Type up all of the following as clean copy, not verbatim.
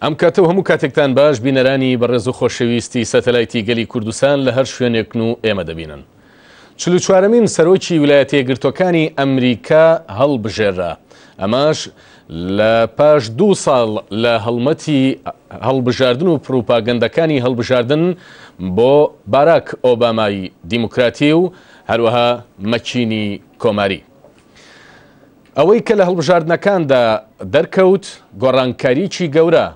ئەم کاتەوە هەموو کاتێکتان باش بینەرانی بەڕێز و خۆشەویستی سەتەلایتی گەلی کوردستان لە هەر شوێنێکن و ئێمە دەبینن. 44مین سەرۆکی ویلایەتە یەکگرتووەکانی ئەمریکا هەڵبژێرا. ئەماش لە پاش 2 ساڵ لە هەڵمەتی هەڵبژاردن و پروپاگەندەکانی هەڵبژاردن بۆ باراک ئۆبامای دیموکراتی و هەروەها مەچینی کۆماری. ئەوەی کە لە هەڵبژاردنەکاندا دەرکەوت گۆڕانکاریی گەورە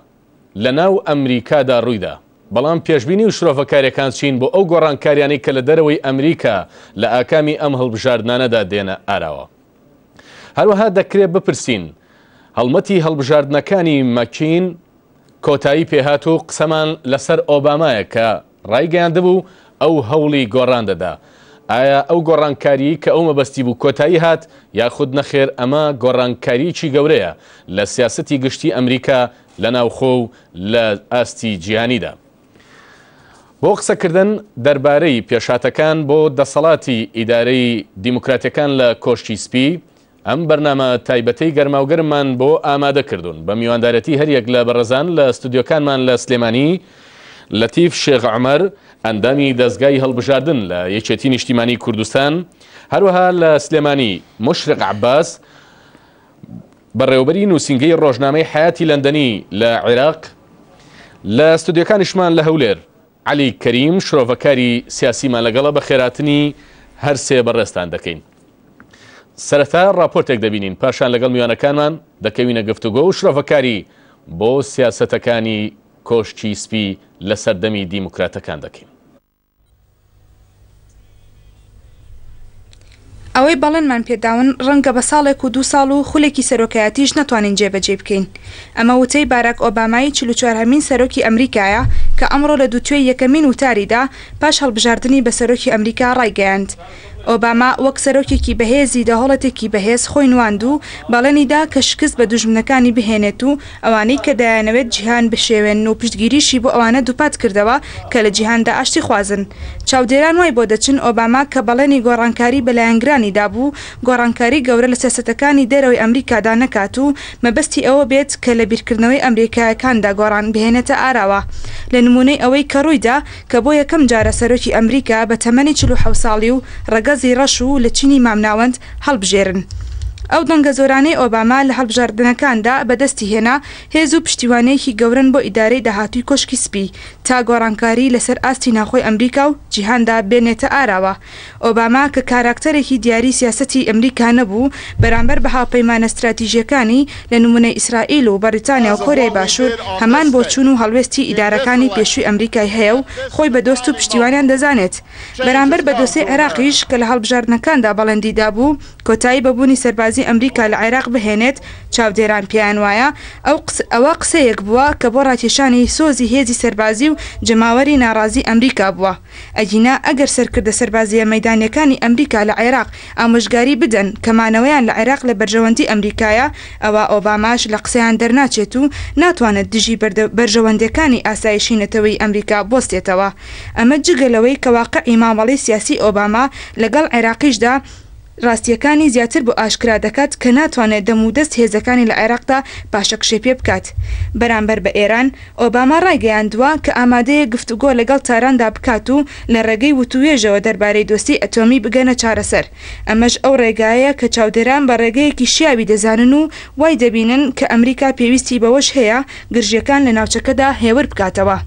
لە ناو ئەمریکادا ڕوویدا، بەڵام پێشبینی و شرۆڤەکاریەکان چین بۆ ئەو گۆڕانکاریانەی کە لە دەرەوەی ئەمریکا لە ئاکامی ئەم هەڵبژاردنانەدا دێنە ئاراوە. هەروەها دەکرێت بپرسین هەڵمەتی هەڵبژاردنەکانی مەکین کۆتایی پێهات و قسەمان لەسەر ئۆبامایە کە ڕایگەیاندبوو ئەو هەوڵی گۆڕان دەدا. ئایا ئەو گۆڕانکاری کە ئەو مەبەستی بوو کۆتایی هات یاخود نەخێر ئەمە گۆڕانکاریی گەورەیە لە سیاسەتی گشتی ئەمریکا لە ناوخۆ و لە ئاستی جیهانیدا. بۆ قسەکردن دەربارەی پێشاتەکان بۆ دەسەڵاتی ئیدارەی دیموکراتیەکان لە کۆشتی سپی ئەم بەرنامە تایبەتەی گەرماوگەرممان بۆ ئامادە کردوون بە میواندارەتی هەریەک لە بەڕێزان لە ستودیۆکانمان لە سلێمانی لەتیف شێخ عومەر ئەندامی دەستگای هەڵبژاردن لە یەکێتی نیشتیمانی کوردستان، هەروەها لە سلێمانی مشرق عباس بەڕێوەبەری نووسینگەی ڕۆژنامەی حیاتی لەندەنی لە عێراق، لە ستودیۆکانیشمان لە هەولێر عەلی کەریم شرۆڤەکاری سیاسیمان لەگەڵە بە خێراتنی هەر سێ بەڕێستان دەکەین. سەرەتا ڕاپۆرتێک دەبینین، پاشان لەگەڵ میوانەکانمان دەکەوینە گفتوگۆ و شرۆڤەکاری بۆ سیاسەتەکانی کۆشتی سپی لە سەردەمی دیموکراتەکان دەکەین. ئەوەی بەڵێنمان پێداون ڕەنگە بە ساڵێک و 2 ساڵ و خولێکی سەرۆکایەتیش نەتوانین جێبەجێ بکەین. ئەمە وتەی باراک ئۆبامای 44مین سەرۆکی ئەمریکایە کە ئەمڕۆ لە دووتوێی یەکەمین وتاریدا پاش هەڵبژاردننی بە سەرۆکی ئەمریکا ڕایگەیاند. ئۆباما وەک سەرۆکێکی بەهێزی دەهۆڵەتێکی بەهێز خۆی نواند و بەڵێنیدا کە شکست بە دوژمنەکانی بهێنێت و ئەوانەی کە دەیانەوێت جیهان بشێوێن و پشتگیریشی بۆ ئەوانە دووپات کردەوە کە لە جیهاندا ئاشتی خوازن. چاودێران وای بۆ دەچن ئۆباما کە بەڵێنی گۆڕانکاری بەلایەنگرانیدا بوو گۆڕانکاری گەورە لە سیاسەتەکانی دەرەوەی ئەمریکادا نەکات و مەبەستی ئەوە بێت کە لە بیرکردنەوەی ئەمریکایەکاندا گۆڕان بهێنێتە ئاراوە. لە نمونەی ئەوەی کە ڕوویدا کە بۆ یەکەم جارە سەرۆکی ئەمریکا بە تەمەنی 47 ساڵی و ڕەگەزی ڕەش و لە چینی مامناوەند هەڵبژێرن. ئەو دەنگە زۆرانەی ئۆباما لە هەڵبژاردنەکاندا بەدەستی هێنا هێز و پشتیوانەیەکی گەورن بۆ ئیدارەی داهاتووی کۆشکی سپی تا گۆڕانکاری لەسەر ئاستی ناخۆی ئەمریکا و جیهاندا بێنێتە ئاراوە. ئۆباما کە کاراکتەرێکی دیاری سیاسەتی ئەمریکا نەبوو بەرامبەر بە هاوپەیمانە استراتیژیەکانی لە نمونەی ئیسرائیل و بەریتانیا و کۆریای باشوور هەمان بۆ چوون و هەڵوێستی ئیدارەکانی پێشووی ئەمریکای هەیە و خۆی بە دۆست و پشتیوانیان دەزانێت. بەرامبەر بە دۆسەی عێراقیش کە لە هەڵبژاردنەکاندا بەڵێندیدا بوو کۆتایی بەبوونی سەربازی ئەمریکا لە عێراق بهێنێت، چاودێران پێیان وایە ئەوە قسەیەک بووە کە بۆ ڕاکێشانی سۆزی هێزی سەربازی و جەماوەری ناڕازی ئەمریکا بووە. ئەگینا ئەگەر سەرکردە سەربازیە مەیدانیەکانی ئەمریکا لە عێراق ئامۆژگاری بدەن کەمانەوەیان لە عێراق لە بەرژەوەندی ئەمریکایە، ئەوە ئۆباماش لە قسەیان دەرناچێت و ناتوانێت دژی بەرژەوەندەکانی ئاسایشی نەتەوەی ئەمریکا بۆستێتەوە. ئەمە جگەلەوەی کە واقعی مامەڵەی سیاسی ئۆباما لەگەڵ عێراقیشدا ڕاستیەکانی زیاتر بۆ ئاشکرا دەکات کە ناتوانێت دەم و دەست هێزەکانی لە عێراقدا پاشەکشێ پێ بکات. بەرامبەر بە ئێران ئۆباما ڕایگەیاندووە کە ئامادەیە گفتوگۆ لەگەڵ تاراندا بکات و لە ڕێگەی وتوێژەوە دەربارەی دۆستی ئەتۆمی بگەنە چارەسەر. ئەمەش ئەو ڕێگایە کە چاودێران بە ڕێگەیەکی شیاوی دەزانن و وای دەبینن کە ئەمریکا پێویستی بەوەش هەیە گرژیەکان لە ناوچەکەدا هێور بکاتەوە.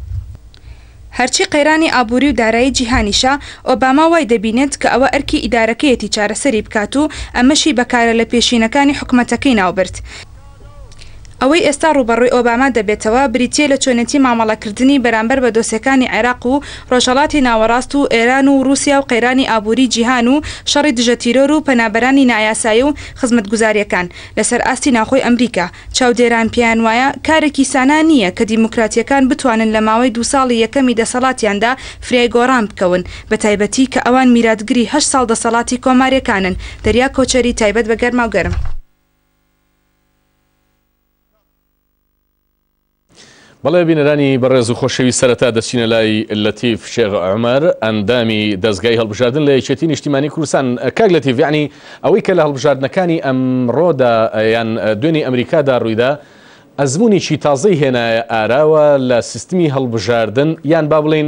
هەرچی قەیرانی ئابووری و دارایی جیهانیشە ئۆباما وای دەبینێت کە ئەوە ئەرکی ئیدارەکەیەتی چارەسەری بکات و ئەمەشی بەکارە لە پێشینەکانی حکومەتەکەی ناوبرد. ئەوەی ئێستا ڕوبەڕووی ئۆباما دەبێتەوە بریتیە لە چۆنێتی مامەڵەکردنی بەرامبەر بە دۆسیەکانی عێراق و ڕۆژهەڵاتی ناوەڕاست و ئێران و رووسیا و قەیرانی ئابووری جیهان و شەڕی دژە تیرۆر و پەنابەرانی نایاسایی و خزمەتگوزاریەکان لەسەر ئاستی ناخۆی ئەمریکا. چاودێران پێیان وایە کارێکی سانا نییە کە دیموکراتیەکان بتوانن لە ماوەی 2 ساڵی یەکەمی دەسەڵاتیاندا فریای گۆڕان بکەون، بە تایبەتی کە ئەوان میراتگری 8 ساڵ دەسەڵاتی کۆماریەکانن. دەریا کۆچەری تایبەت بە گەرماوگەرم. بەڵێ بینەرانی بەڕێز و خۆشەویست سەرەتا دەچینە لای لەتیف شێخ عومەر ئەندامی دەستگای هەڵبژاردن لە یەکێتی نیشتیمانی کوردستان. کاک لەتیف، یعنی ئەوەی کە لە هەڵبژاردنەکانی ئەمڕۆدا یان دوێنێ ئەمریکادا ڕوویدا ئەزممویی تازەی هێنایە ئاراوە لە سیستمی هەڵبژاردن یان با بڵین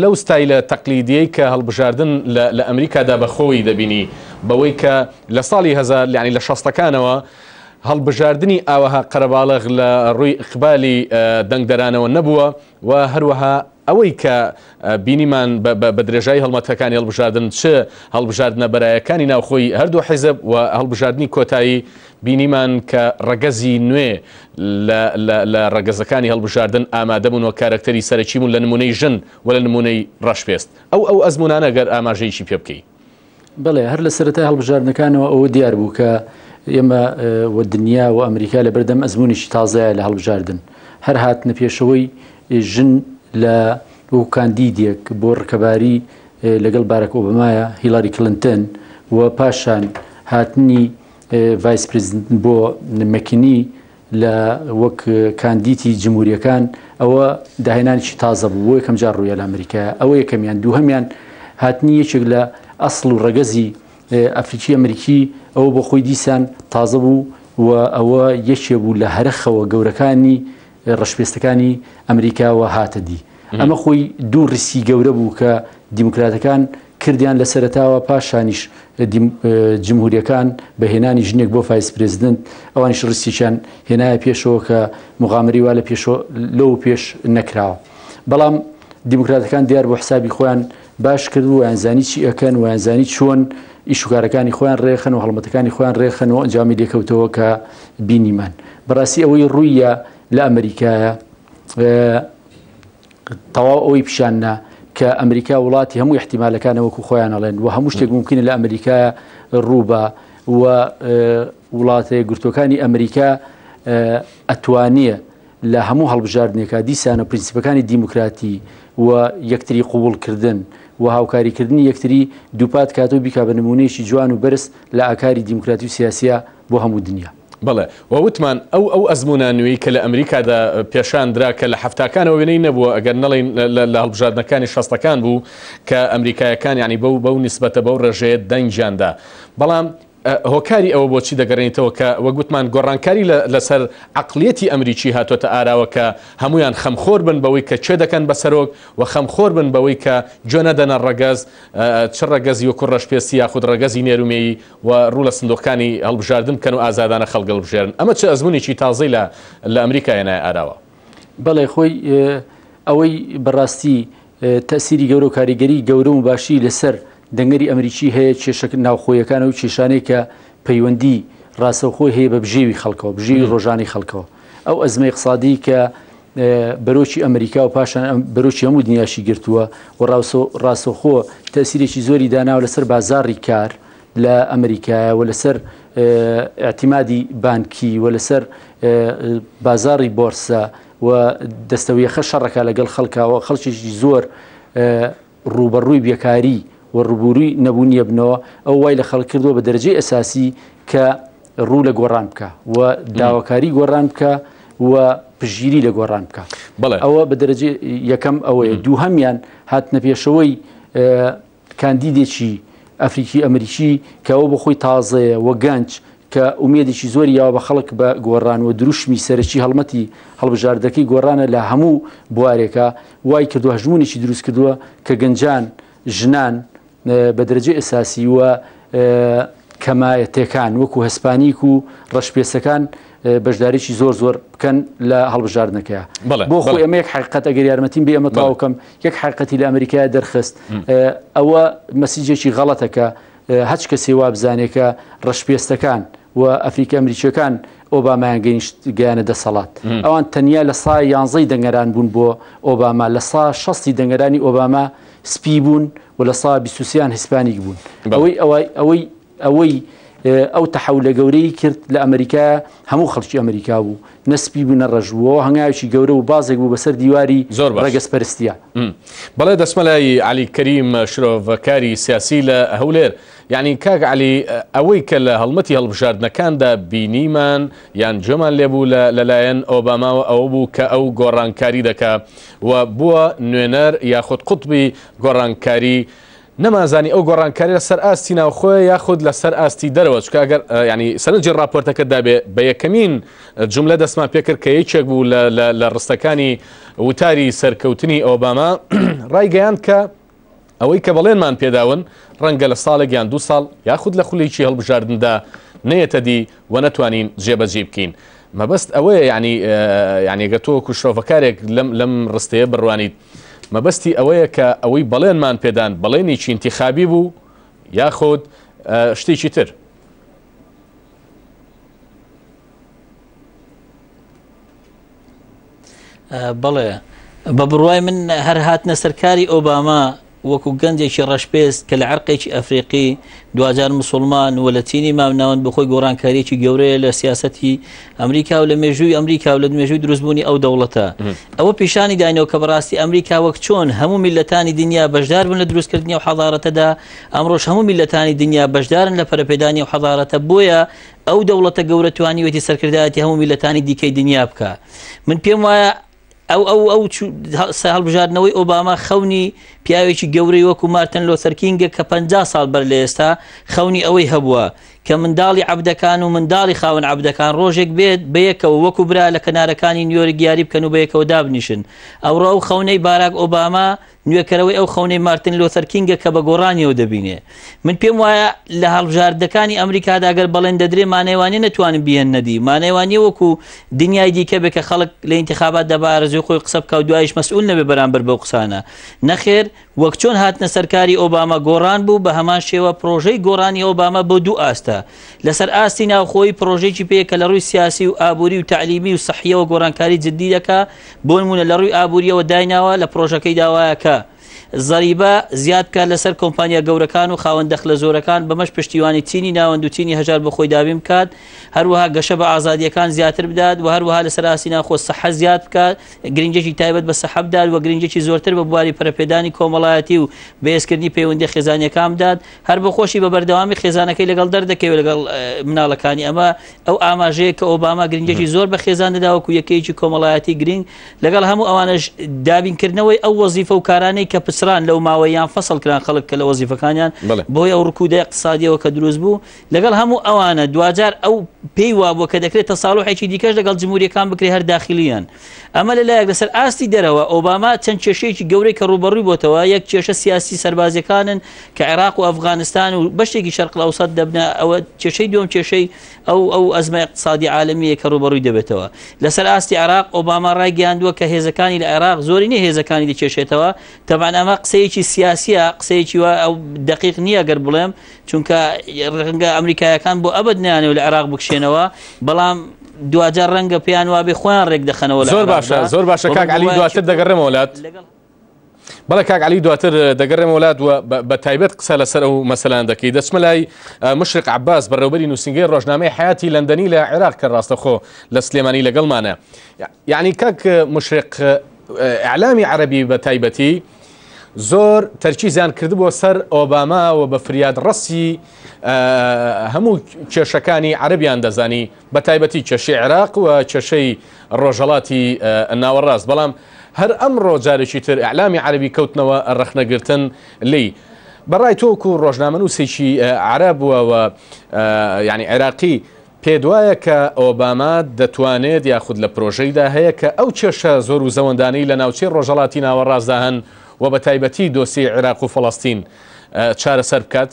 لەو ستایلە تەقلیدیەی کە هەڵبژاردن لە ئەمریکادا بەخۆی دەبینی بەوەی کە لە ساڵی 1000 ینی لە 60ەکانەوە هەڵبژاردننی ئاوەها قەرەباڵغ لە ڕووی ئقبالی دەنگدەرانەوە نەبووە و هەروەها ئەوەی کە بینیمان بە درێژایی هەڵمەتەکانی هەڵبژاردن چ هەڵبژاردنە بەرایەکانی ناوخۆی هەردوو حیزب و هەڵبژاردننی کۆتایی بینیمان کە ڕەگەزی نوێ لە ڕەگەزەکانی هەڵبژاردن ئامادەبوون و کارکتەری سەرەکی بوون لە نمونەی ژن و لە نمونەی ڕەشپێست ئەو ئەزمونانە گەر ئاماژەیەکی پێ بکەی. بڵێ هەر لە سەرەتای هەڵبژاردنەکانەوە ئەوە دیار بوو کە ئێمە و دنیا و ئەمریکا لە بەردەم ئەزممویی تازایە لە هەڵبژاردن هەر هاتنە پێشەوەی ژن لە کاندیدێک بۆ ڕکەباری لەگەڵ باراک ئۆبامایە هیلاری کلنتن و پاشان هاتنی ڤایس پرزیدنت بۆ مەکینی لە وەک کاندیتی جمهوریەکان ئەوە داهێنانێکی تازە بوو بۆ یەکەم جار ڕوویە لە ئەمریکا ئەوە یەکەمیان دووهەمیان هاتنی یەکێک لە ئەسڵ و ڕەگەزی ئەفریقی ئەمریکی ئەوە بۆ خۆی دیسان تازە بوو و ئەوە یەکێ بوو لە هەرخەوە گەورەکانی ڕەشپێستەکانی ئەمریکاوە هاتەدی ئەمە خۆی دوو ڕیسی گەورە بوو کە دیموکراتەکان کردیان لە سەرەتاوە پاشانیش جمهوریەکان بەهێنانی ژنێک بۆ ڤایس پرزیدنت ئەوانیش ڕستیشان هێنایە پێشەوە کە مغامری وا لە لەو پێش نەکراوە بەڵام دیموکراتەکان دیار بۆ حسابی خۆیان باش کرد و یانزانی چی ئەەکەن و یانزانی چۆن ئیشوکارەکانی خۆیان ڕێخن و هەڵمەتەکانی خۆیان ڕێخن و ئەنجامی لێکەوتەوە کە بینیمان بەڕاستی ئەوەی ڕوویە لە ئەمریکایە تەواو ئەوەی پیشاننا کە ئەمریکا وڵاتی هەموو احتیمالەکانە وەکو خۆیان ئەڵێن و هەموو شتێک ممکنە لە ئەمریکا ڕووبە و وڵاتە گرتوەکانی ئەمریکا ئەتوانێ لە هەموو هەڵبژاردنێکە دیسانە پرینسیپەکانی دیموکراتی و یەکتری قوبوڵکردن و هاوکاریکردنی یەکتری دووپات کاتۆ بیکا بە نمونەیەکی جوان و بەرز لە ئاکاری دیموکراتی و سیاسیە بۆ هەموو دنیا. بەڵێ وەوتمان ئەو ئەزمونە نوێی کە لە ئەمریکادا پێشاندرا کە لە هەفتاکانەوە وێنەی نەبووە ئەگەر نەڵێن لە هەڵبژاردنەکانی شەستەکان بوو کە ئەمریکایەکان ینی بەو نیسبەتە بەو ڕێژەیە دەنگیاندا بەڵام هۆکاری ئەوە بۆچی دەگەڕێنیتەوە کە وەگوتمان گۆڕانکاری لەسەر عقلیەتی ئەمریکی هاتوۆتە ئاراوە کە هەمویان خەمخۆر بن بەوەی کە چێ دەکەن بەسەرۆک و خەمخۆر بن بەوەی کە جۆ نەدەنە ڕەگەز چ ڕەگەزی وەکو ڕەشپێستی یاخود ڕەگەزی نێرومێیی و ڕوو لە سندۆقەکانی هەڵبژاردن بکەن و ئازادانە خەڵک هەڵبژێرن ئەمە چه ئەزممویی تازەی لە ئەمریکا هێنایە ئاراوە. بەڵێ خۆی ئەوەی بەڕاستی تەسیری گەورە و کاریگەری گەورە و باشی لەسەر دەنگەری ئەمریکی هەیە کێشە ناوخۆیەکانە و کێشانەی کە پەیوەندی ڕاستەوخۆی هەیە بە بژێوی خەڵکەوە بژێوی ڕۆژانی خەڵکەوە ئەو ئەزمەی اقتصادی کە بەرۆکی ئەمریکا و پاشان بەرۆکی هەموو دنیاشی گرتووە و ڕاستەوخۆ تەسیرێکی زۆری داناوە لەسەر بازاڕی کار لە ئەمریکایە و لەسەر ئاعتیمادی بانکی و لەسەر بازاڕی بۆرسە و دەستەویەخە شەڕەکە لەگەڵ خەڵکاوە خەڵکیێکی زۆر ڕوبەڕووی بێکاری و ڕوبووری نەبوونیە بنەوە ئەو وای لە خەڵک کردووە بە دەرەجەی ئەساسی کە ڕوو لە گۆڕان بکە و داواکاری گۆڕان بکە و پژگیری لە گۆڕان بکە ئەوە بە دەرەجێ یەکەم ئەوەیە دووهەمیان هاتنە پێشەوەی کاندیدێکی ئەفریقی ئەمریکی کەەوە بە خۆی تازەیە و گەنج کە ئومێدێکی زۆری یاوە بە خەڵک بە گۆڕان و دروشمی سەرەکی هەڵمەتی هەڵبژاردەکەی گۆڕانە لە هەموو بوارێکە وای کردووە هەژمونێکی دروست کردووە کە گەنجان ژنان بە دەرەجێ ئەساسی وە کەمایەتەکان وەکو هەسپانیک و ڕەشپێسەکان بەشداریی زۆر زۆر بکەن لە هەڵبژاردنەکەیە بۆ خۆی ئەمە یەک حقیقەت ئەگەر یارمەتیم بێ ئەمە تاوکەم یەک حقیقەتی لە ئەمریکای دەرخست ئەوە مەسیجێکی غەڵەتەکە هەچ کەسێ وا بزانێکە ڕەشپێستەکان و ئەفریقی ئەمریکیەکان ئۆبامایان گەیانە دەسەڵات ئەوان تەنیا لە سای 11 دەنگەران بوون بۆ ئۆباما لە سا 60 دەنگەرانی ئۆباما سپی بوون و لە سا 23 هیسپانیک بوون ئەوەی ئەو تەحەولە گەورەی کرد لە ئەمریکا هەموو خەڵکی ئەمریکا بوو نەسپی بوو نەڕەژبووەوە هەنگاوێکی گەورە و بازێک بوو بەسەر دیواری ڕەگەزپەرستیە. بەڵێ دەسمەلای علی کەریم شرۆڤەکاری سیاسی لە هەولێر یعنی کاک علی ئەوەی کە لە هەڵمەتی هەڵبژاردنەکاندا بینیمان یان جۆمان لێبوو لەلایەن ئۆباماوە ئەوە بوو کە ئەو گۆڕانکاری دەکا و بووە نوێنەر یاخود قوتبی گۆڕانکاری نەمازانی ئەو گۆڕانکاری لەسەر ئاستی ناوخۆی یاخود لەسەر ئاستی دەرەوە چکە ئەگەر ینی سەرنجی راپۆرتەکەدا بێ بە یەکەمین جملە دەستمان پێکرد کە یەکێک بوو لە ڕستەکانی وتاری سەرکەوتنی ئۆباما ڕایگەیاند کە ئەوەی کە بەڵێنمان پێداون ڕەنگە لە ساڵێک یان 2 ساڵ یاخود لە خولێکی هەڵبژاردندا نەیەتە دی و نەتوانین جێبەجێ بکەین. مەبەست ئەوەیە ینی گە تۆ کوشۆڤەکارێک لەم ڕستەیە بڕوانیت مەبەستی ئەوەیە کە ئەوەی بەڵێنمان پێدان بەڵێنێکی انتخابی بوو یاخود شتێکی تر. بەڵێ بە بڕوای من هەر هاتنە سەرکاری ئۆباما وەکو گەنجێکی ڕەشپێست کە لە عەرقێکی ئەفریقی دوجار مسلمان و لە چینی مامناون بخۆی گۆڕانکاریی گەورەیە لە سیاسەتی ئەمریکا و لە مێژووی ئەمریکا و لە مێژووی دروستبوونی ئەو دەوڵەتە ئەوە پیشانی داینەوە کە بەڕاستی ئەمریکا وەک چۆن هەموو میلەتانی دنیا بەشدار بن لە دروستکردنی و حەضارەتەدا ئەمڕۆژ هەموو میلەتانی دنیا بەشدارن لە پەرەپێدانی و حەضارەتە بۆیە ئەو دەوڵەتە گەورە توانیوێتی سەرکردایەتی هەموو میلەتانی دیکەی دنیا بکە. من پێم وایە ئەو هەڵبژاردنەوەی ئۆباما خەونی پیاوێکی گەورەی وەکو مارتن لۆتەر کینگە کە 50 ساڵ بەر لە ئێستا خەونی ئەوەی هەبووە کە منداڵی عەبدەکان و منداڵی خاوەن عەبدەکان ڕۆژێک بێت بەیەکەوە وەکو برا لە کەنارەکانی نیویۆرک یاری بکەن و بەیەکەوە دابنیشن. ئەوڕۆ ئەو خەونەی باراک ئۆباما نوێکەرەوەی ئەو خەونەی مارتن لۆتەر کینگە کە بە گۆڕانیەوە دەبینێ. من پێم وایە لە هەڵبژاردنەکانی ئەمریکادا ئەگەر بەڵێن دەدرێ مانەوانی نەتوانن بیان نەدی مانەوانی وەکو دنیای دیکە بێ کە خەڵک لە ئینتیخابات دەبارەزوی خۆی قسە بکە و دوایش مەسئول نەبێ بەرامبەر بەو قسانە. نەخێر وەک چۆن هاتنە سەرکاری ئۆباما گۆڕان بوو بە هەمان شێوە پرۆژەی گۆڕانی ئۆباما بۆ دوو ئاستە لەسەر ئاستی ناوخۆی پرۆژێکی پێکە لە ڕووی سیاسی و ئابووری و تعلیمی و سەحیەوە گۆڕانکاری جددی دەکا بۆ نمونە لە ڕووی ئابووریەوە دایناوە لە پرۆژەکەی داوایەکە زەریبە زیاد بکات لەسەر کۆمپانیا گەورەکان و خاوەن دەخلە زۆرەکان بەمەش پشتیوانی چینی ناوەند و چینی هەژار بە خۆی دابین بکات هەروەها گەشە بە ئازادیەکان زیاتر بدات و هەروەها لەسەر ئاستی ناوخۆ سەحە زیاد بکات گرنگێکی تایبەت بە سەحە بدات و گرنگێکی زۆرتر بە بواری پەرەپێدانی کۆمەڵایەتی و بەهێزکردنی پەیوەندی خێزانیەکان بدات هەر بە خۆشی بە بەردەوامی خێزانەکەی لەگەڵ دەردەکەوێت لەگەڵ مناڵەکانی ئەمە ئەو ئاماژەیە کە ئۆباما گرنگێکی زۆر بە خێزان دەدا وەکو یەکەیەکی کۆمەڵایەتی گرنگ لەگەڵ هەموو ئەوانەش دابینکردنەوەی ئەو وەزیفە و کارانەی کە پسران لەو ماوەیان فەسڵ کران خەڵک کە لە وەزیفەکانیان بۆی ئەو ڕکودە اقتصادیەوە کە دروست بوو لەگەڵ هەموو ئەوانە دوجار ئەو پێی وابووە کە دەکرێت تەساڵوحێکی دیکەش لەگەڵ جمهوریەکان بکرێ هەر داخلیان ئەمە لەلایەک لەسەر ئاستی دەرەوە ئۆباما چەند کێشەیەکی گەورەی کە ڕوبەڕووی بۆتەوە یەک کێشە سیاسی سەربازیەکانن کە عێراق و ئەفغانستان و بەشێکی شەرق ئەوسەد دەبنە ئەوە کێشەی دووەم کێشەی ئەو ئەزمە اقتصادی عالمیە کە ڕوبەڕووی دەبێتەوە لەسەر ئاستی عێراق ئۆباما ڕایگەیاندووە کە هێزەکانی لە عێراق زۆری نییە هێزەکانی دەکێشێتەوە تەبان ئەمە قسەیەکی سیاسیە قسەیەکی وە ئەو دقیق نییە گەر بڵێم چونکە ڕەنگە ئەمریکایەکان بۆ ئەبد نیانەوە لە عێراق بکشێنەوە بەڵام دوجار ڕەنگە پێیان وابێ خۆیان ڕێک دەخەنەوە زۆر باشە زۆر باشە کاک عەلی دواتر دەگەڕێمە وڵات بەڵێ کاک عەلی دواتر دەگەڕێمە وڵات و بە تایبەت قسە لەسەر ئەو مەسەلان دەکەی دەچمە لای مشرق عەباس بەڕێوەبەری نووسینگەی ڕۆژنامەی حیاتی لەندەنی لە عێراق کە ڕاستەخۆ لە سلێمانی لەگەڵمانە یعنی کاک مشرق ئیعلامی عەرەبی بە تایبەتی زۆر تەرکیزیان کردبووە سەر ئۆباما و بە فریاد ڕەسی هەموو کێشەکانی عەرەبیان دەزانی بە تایبەتی کێشەی عێراق و کێشەی ڕۆژهەڵاتی ناوەڕاست بەڵام هەر ئەمڕۆ جارێکی تر ئیعلامی عەرەبی کەوتنەوە ڕەخنەگرتن لی بەڕای تۆکو ڕۆژنامە نووسێکی عەرەب و یعنی عێراقی پێت وایە کە ئۆباما دەتوانێت یاخود لە پرۆژەیدا هەیە کە ئەو کێشە زۆر و زەوەندانەی لە ناوچەی ڕۆژهەڵاتی ناوەڕاستدا هەن و بە تایبەتی دۆسی عێراق و فەڵەستین چارەسەر بکات؟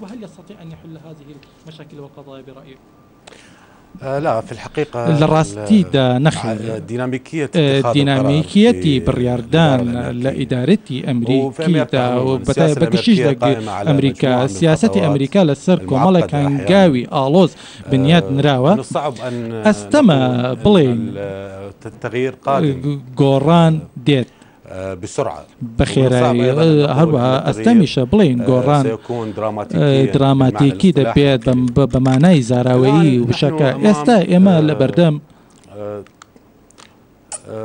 وهل يستطيع أن يحل هذه المشاكل والقضايا برأيك؟ لا في الحقيقة لراستي دا نخل ديناميكيتي برياردان لإدارتي أمريكي دا وبكشيش دا أمريكا سياسة أمريكا لسركو ملكان قاوي آلوز بنياد نراوة أستمع بلين التغيير قادم قوران ديت بسرعة بخيراي هروها استمشى بلين قوران سيكون دراماتيكي دبيت بمعنى زاراوي وبشكل استا إما لبردم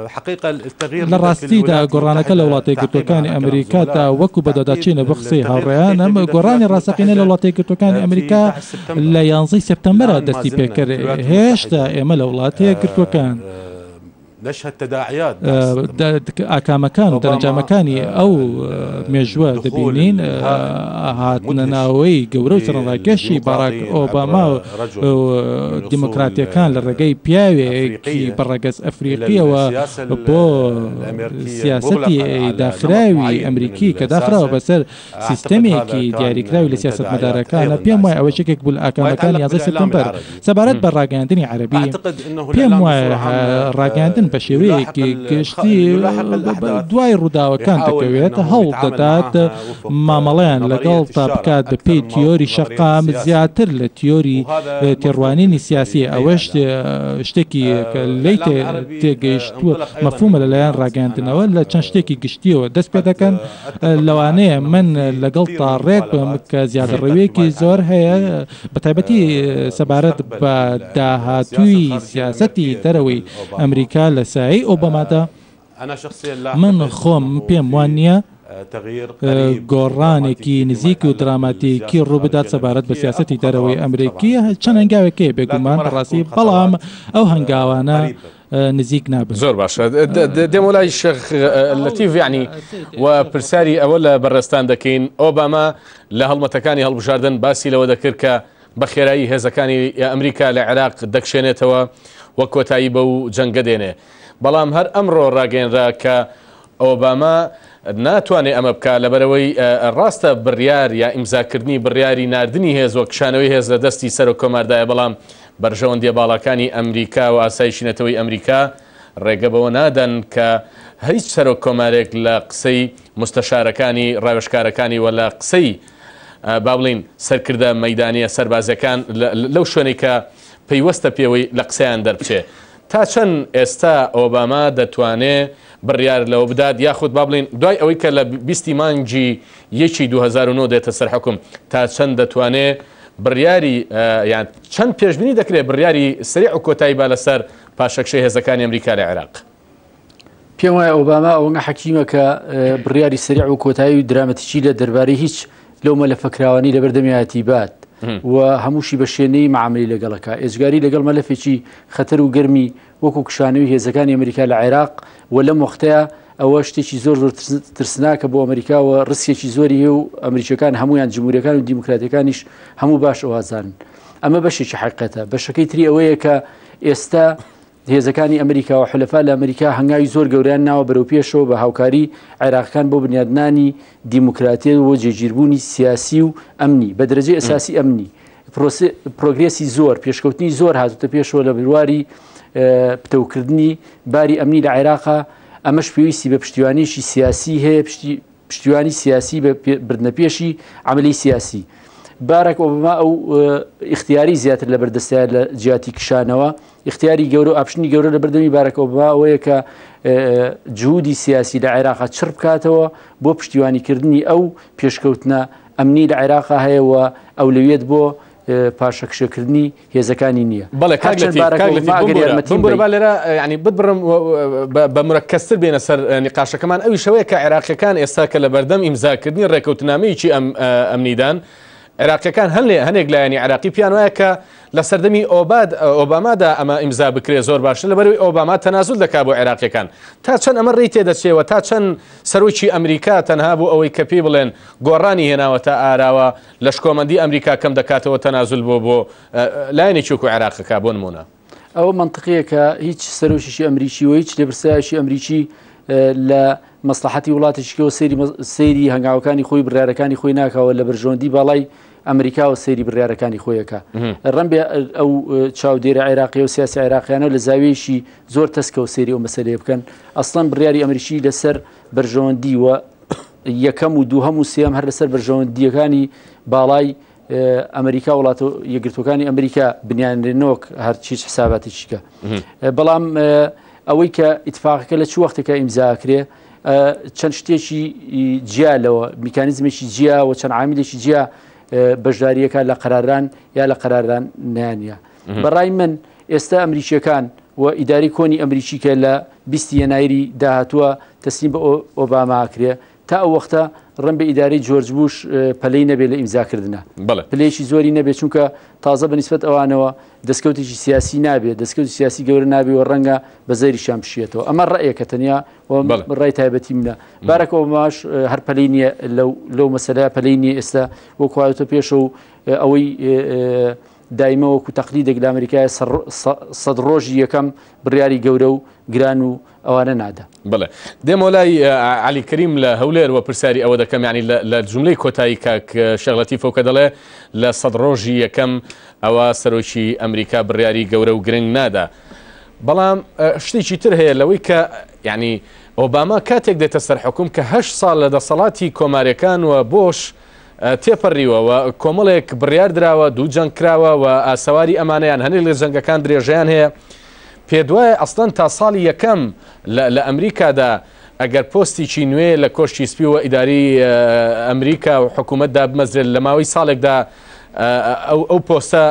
حقيقة التغيير لراستي دا قرانك لولاتي كتوكاني أمريكا دا وكو بداداتشين بخصي هاوريان قراني راسقين لولاتي كتوكاني أمريكا لا ينزي سبتمبر دستي بيكر هيش دا إما لولاتي كتوكان نشهد تداعيات ئاکامەکان و دەرەنجامەکانی ئەو مێژووە دەبینین هاتنەناوەی گەورە و سەرنجڕاکێشی باراک ئۆباما و دیموکراتیەکان لە ڕێگەی پیاوێکی بەڕێگەز ئەفریقیەوە بۆ سیاسەتی داخراوی ئەمریکی کە داخراوە بەسەر سیستەمێکی دیاریکراوی لە سیاست مەدارەکانە پێم وایە ئەوە شتێک بوو ئاکامەکانی 11 سپتەمبەر سەبارەت بە ڕاگەاندنی عەرەبی پێم وایە ڕاگەاندن بە شێوەیەکی گشتی دوای ڕووداوەکان دەکەوێت هەوڵ دەدات مامەڵەیان لەگەڵ تا بکات بە پێی تیۆری شەقام زیاتر لە تیۆری تێڕوانینی سیاسی ئەوەش شتێکی لی تێگەیشتووە مەفهومە لەلایەن ڕاگەاندنەوە لە چەند شتێکی گشتیەوە دەست پێ دەکەن لەوانەیە من لەگەڵ تا ڕێک بم کە زیادەڕەوەیەکی زۆر هەیە بە تایبەتی سەبارەت بە داهاتووی سیاسەتی دەرەوەی ئەمریکا لە سایی ئۆبامادا من خۆم پێم وان نییە گۆڕانێکی نزیک و دراماتیکی ڕووبدات سەبارەت بە سیاسەتی دەرەوەی ئەمریکی چەند هەنگاوێکەیە بێگومان ڕاستی بەڵام ئەو هەنگاوانە نزیک نابن. زۆر باشە دێم وڵای شێخ لەتیف یعنی و پرسیاری ئەوە لە بەڕێستان دەکەین ئۆباما لە هەڵمەتەکانی هەڵبژاردن باسی لەوە دەکرد کە بە خێرایی هێزەکانی ئەمریکا لە عێراق دەکشێنێتەوە وە کۆتایی بە و جەنگە دێنێ بەڵام هەر ئەمڕۆ ڕاگەێنرا کە ئۆباما ناتوانێت ئەمە بکە لەبەرەوەی ڕاستە بڕیار یا ئیمزاکردنی بڕیاری ناردنی هێز وە کشانەوەی هێز لە دەستی سەر و کۆماردایە بەڵام بەرژەوەندیە باڵەکانی ئەمریکا و ئاسایشینەتەوەی ئەمریکا ڕێگە بەوە نادەن کە هیچ سەر و کۆمارێک لە قسەی مستەشارەکانی ڕاوێژکارەکانی وە لە قسەی با بڵین سەرکردە مەیدانیە سەربازەکان لەو شوێنێک کە پەیوەستە پێوەی لە قسەیان دەربچێ تا چەند ئێستا ئۆباما دەتوانێت بڕیار لەوە بدات یاخود با بڵین دوای ئەوەی کە لە 20 مانگی 2009 دێتە سەر حکوم تا چەند دەتوانێت بڕیاری یان چەند پێشبینی دەکرێت بڕیاری سریع و کۆتایی با لەسەر پاشەکشەی هێزەکانی ئەمریکا لە عێراق پێم وایە ئۆباما ئەوەنگە حەکیمە کە بڕیاری سریع و کۆتایی و درامەتیکی لە دەربارەی هیچ لەو مەلەفەکراوانی لە بەردەمیاتی بات و هەمووشی بە شوێنەی معاملی لەگەڵەکە ئێجگاری لەگەڵ مەلەفێکی خەتەر و گەرمی وەکو کشانەوەی هێزەکانی ئەمریکا لە عێراق و لەم وەختەیە ئەوە شتێکی زۆر زۆر ترسناکە بۆ ئەمریکاوە ڕسکێکی زۆری هەیە و ئەمریکەکان هەمویان جمهوریەکان و دیموکراتەکانیش هەموو باش ئەوازانن ئەمە بەشێکی حقیقەتە بەشەکەی تری ئەوەیە کە ئێستا هێزەکانی ئەمریکا و حلەفا لە ئەمریکا هەنگاوی زۆر گەوریان ناوە بەرەو پێشەوە بە هاوکاری عێراقیەکان بۆ بنیادنانی دیموکراتیە و جێگیربوونی سیاسی و ئەمنی بە دەرەجەی ئەساسی ئەمنی پرۆگرێسی زۆر پێشکەوتنی زۆر هاتوتە پێشەوە لە بڕواری پتەوکردنی باری ئەمنی لە عێراقا ئەمەش پێویستی بە پشتیوانیشی سیاسی هەیە پشتیوانی سیاسی بە بردنەپێشی عملی سیاسی باراک ئۆباما ئەو اختیاری زیاتر لە بەردەستایە لە جیاتی کشانەوە اختیاری گەورە و ئاپشنی گەورە لە بەردەمی باراک ئۆباما ئەوەیە کە جهودی سیاسی لە عێراقا چڕ بکاتەوە بۆ پشتیوانیکردنی ئەو پێشکەوتنە ئەمنی لە عێراقا هەیە و ئەولەویەت بۆ پاشەکشەکردنی هێزەکانی نییە بەڵێ لێرە ینی ببڕم بە مرەکەستر بێنە سەر نیقاشەکەمان ئەوی شەوەیە کە عێراقیەکان ئێستا کە لە بەردەم ئیمزاکردنی ڕێکەوتنامەیەکی ئەمنیدان عێراقیەکان هەنێک لایەنی عێراقی پیان وایە کە لە سەردەمی ئۆبامادا ئەمە ئیمزا بکرێ زۆر باشە لەبەرەوەی ئۆباما تەنازول دەکا بۆ عێراقیەکان تا چەند ئەمە ڕێی تێدەچێەوە تا چەند سەرۆکی ئەمریکا تەنها بوو ئەوەی کە پێی بڵێن گۆڕانی هێناوەتە ئاراوە لەشکۆمەندی ئەمریکا کەم دەکاتەوە تەنازول بۆ لایەنێکی وەکو عێراقەکە بۆ نمونە ئەوە منطقەیە کە هیچ سەرۆکیشی ئەمریکی و هیچ لێبرسایشی ئەمریکی لە مەسلحەتی وڵاتێکەوە سەیری هەنگاوەکانی خۆی بڕیارەکانی خۆی ناکەوە لە بەرژەوەندی باڵای ئەمریکا و سەیری بڕیارەکانی خۆیەکە ڕەنبێ ئەو چاودێرە عێراقی و سیاسی عێراقیانە لە زاویەیەشی زۆر تەسکە و سەیری ئەو مەسەلێ بکەن ئەسڵەن بڕیاری ئەمریکی لەسەر بەرژەوەندی و یەکەم و دووهەم و سێم هەر لەسەر بەرژەوەندیەکانی باڵای ئەمریکا وڵاتە یەکگرتوەکانی ئەمریکا بنیانێنەوەک هەرچیش حساباتێکیکە بەڵام ئەوەی کە ئیتفاقەکە لە چ وەختێکە ئیمزاکرێ چەند شتێکی جیالەوە میکانیزمێکی جیا و چەند عامیلێکی جیا بەشداریەکە لە قەراران یا لە قەراران نیانە بەڕای من ئێستا ئەمریکیەکان و ئیداری کۆنی ئەمریکی کە لە 20 یەنایری داهاتووە تەسلیم بە ئۆباما کرێ تا ئەو وەختە ڕەن بە ئیداری جۆرج بوش پەلەی نەبێت لە ئیمزاکردنە پلەیەکی زۆری نەبێت چونکە تازە بەنسبەت ئەوانەوە دەستکەوتێکی سیاسی نابێت دەستکەوتی سیاسی گەورە نابێت و ڕەنگە بە زەریشان بشێتەوە ئەمە ڕێیەکە تەنیا ڕای تایبەتی منە بارەکەەوە ماش هەر پەلەی نییە لەو مەسەلای پەلەی نییە ئێستا وەکواتە پێش و ئەوەی دایمە وەکو تەقلیدێک لە ئەمریکای 100 ڕۆژی یەکەم بڕیاری گەورە و گران و ئەوانە نادا بڵێ دێمە لای علی کەریم لە هەولێرەوە پرسیاری ئەوە دەکەم ینی لە جملەی کۆتایی کاک شەغلەتی فەوکە دەڵێ لە 100 ڕۆژی یەکەم ئەوە سەرۆکی ئەمریکا بڕیاری گەورە و گرنگ نادا بەڵام شتێکی تر هەیە لەوەی کە ینی ئۆباما کاتێک دێتە سەر حکوم کە 8 ساڵ لە دەسەڵاتی کۆماریەکان و بۆش تێپەڕیوەوە کۆمەڵێک بڕیار دراوە دوو جەنگ کراوە و ئاسەواری ئەمانەیان هەنێک لە جەنگەکان درێژیان هەیە پێ دوایە ئەسڵەن تا ساڵی یەکەم لە ئەمریکادا ئەگەر پۆستێکی نوێ لە کۆشتی سپی و ئیداری ئەمریکا و حکوومەتدا بمەزرێت لە ماوەی ساڵێکدا ئەو پۆستە